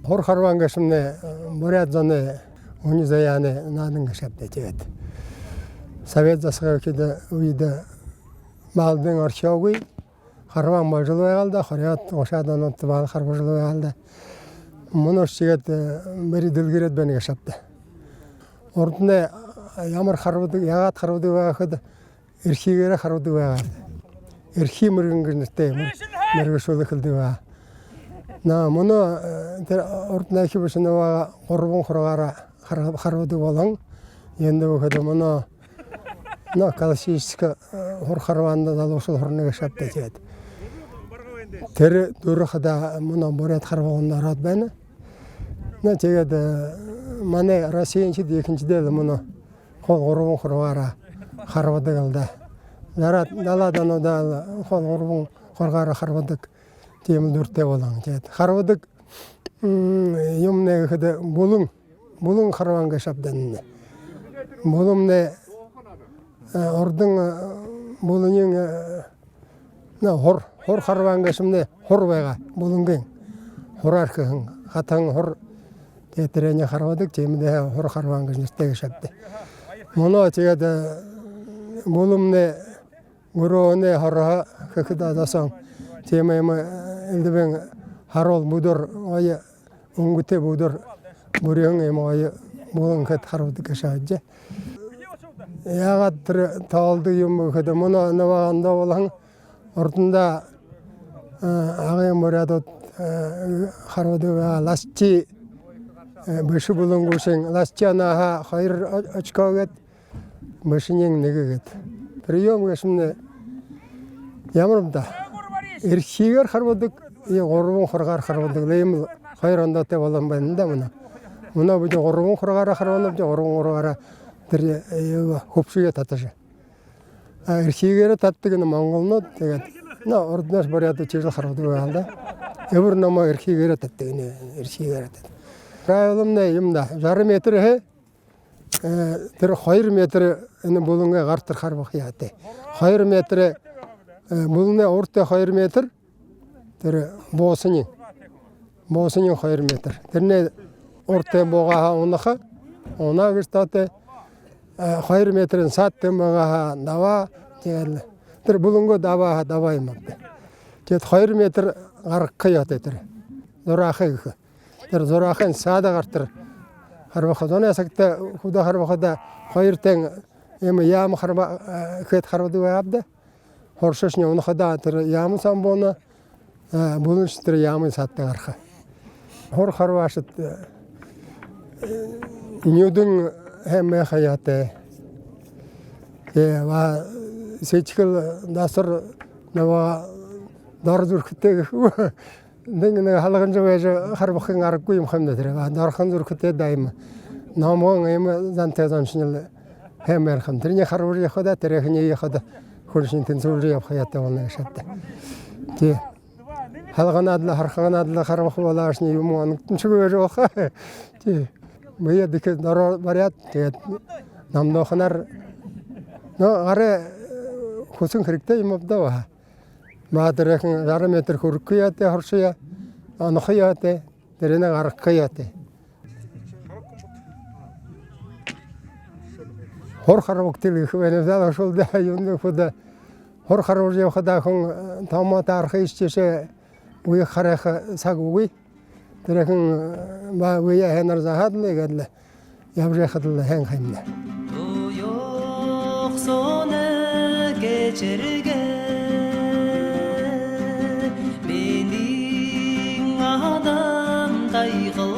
Хор харван гэшмне моряд зоны уни заяны надын гэшапте тевет. Совет засгакида уйда малдың арчаугui харван бажылы алда, хорят ошадан оттыбал харбажылы алда. Мұны шегет бери дылгерет бені гэшапте. Ордыне ямар харвады, ягат харвады вағады, эрхигері харвады вағады. Эрхи мұргінгірністе мұргішулы қылды ваға. Мұны ордына кебішіні ваға орбын құрғара харвады болың. Енді өкеді мұны классическі хор харванды далушыл хорны гэшапте теді. Тері дұрықыда мұны борет харвағында рад бәні. Тегеді мане Россиянчиді екіншідегі мұны қол орбын құрғара харвады қылды. Даладан ода қол орбын құрғара харвадық теміл дүртте болаң. Харвадық емне кеді бұлың харван гэшапденіне. Бұлымне ордың бұлының хор харван гэшімне хор байға бұлыңген. Хор арқығын қатаң хор тетірене харвадық темінде хор харван гэшіністе гэшапды. Мұны тегеді бұлымне ғыроғыне хорға кекіді адасаң. Темаймы әлдібен харол бұдыр ойы ұңгіте бұдыр бұрың емі ойы бұлың кәт харвады кәшәді. Яғат талды емі кәді мұны нұвағанда олаң ордында ағайын мұрядот харвады ва ласчи бұшы бұлың көшің ласчи анаға қайыр очқа кәт бұшынен неге кәт. Прием кәшімне ямырымда эрхигер харвадык орбун хоргар харвадык лейм хайранда те болан байында мына бүдө орбун хоргара харванып же орбун хоргара тир хопшуя татыжы эрхигер таттыгын монголно деген ордунаш барады чежил харвадык алда эбир нама эрхигер таттыгын эрхигер тат правилымна юмда жарым метр тир хайр метр эне болунга гартыр харбак яты хайр метр Бұлына орта хайр метр, боғысының хайр метр. Дірне орта боғаға оныға, она кірстаты хайр метрін саттың боғаға дава, бұлыңғы даваға даваймақты. Хайр метр ғарыққа яты, зорақы үкі. Зорақын сада ғартыр. Харбақы, оны әсікті құда харбақыда хайр тәң емі ямы кет харбады байабды. Хоршашне оны қада ямы самбоны, бұлын шытыр ямы сатты ғарқа. Хор харвашыт нюдің әмі қаяты. Сечкіл дасыр дар зүркіттегі деңгінің халығын жауайжы қарбақын ғарық көйім қамдатыр. Дарқын зүркітте дайымы. Намуын әмі зантезан шынылы әмі әрқам. Тіріне қарбыр еқода, тірекіне еқода. Көршін тенсулжы япқаятта болна ғашатты. Халған адылы, харқаған адылы қарбақы бола ашыны юмуаның түншігі өжі оқа. Бұйы дүкі дары барят, намды оқынар. Ары құсын кірікті емапта оға. Бағатыр әкін жарым метр көріккі яты, құршыя, анықы яты, дәрені ғарыққы яты. Хор харвак тилих венезала шулда юнду худа хор харвак же худа хон тамата архи истеше уй хараха сагуи терехин ба уй хенар захад легадла явже хадла хэн хэмна yok sonu geçirge benim adam kaygı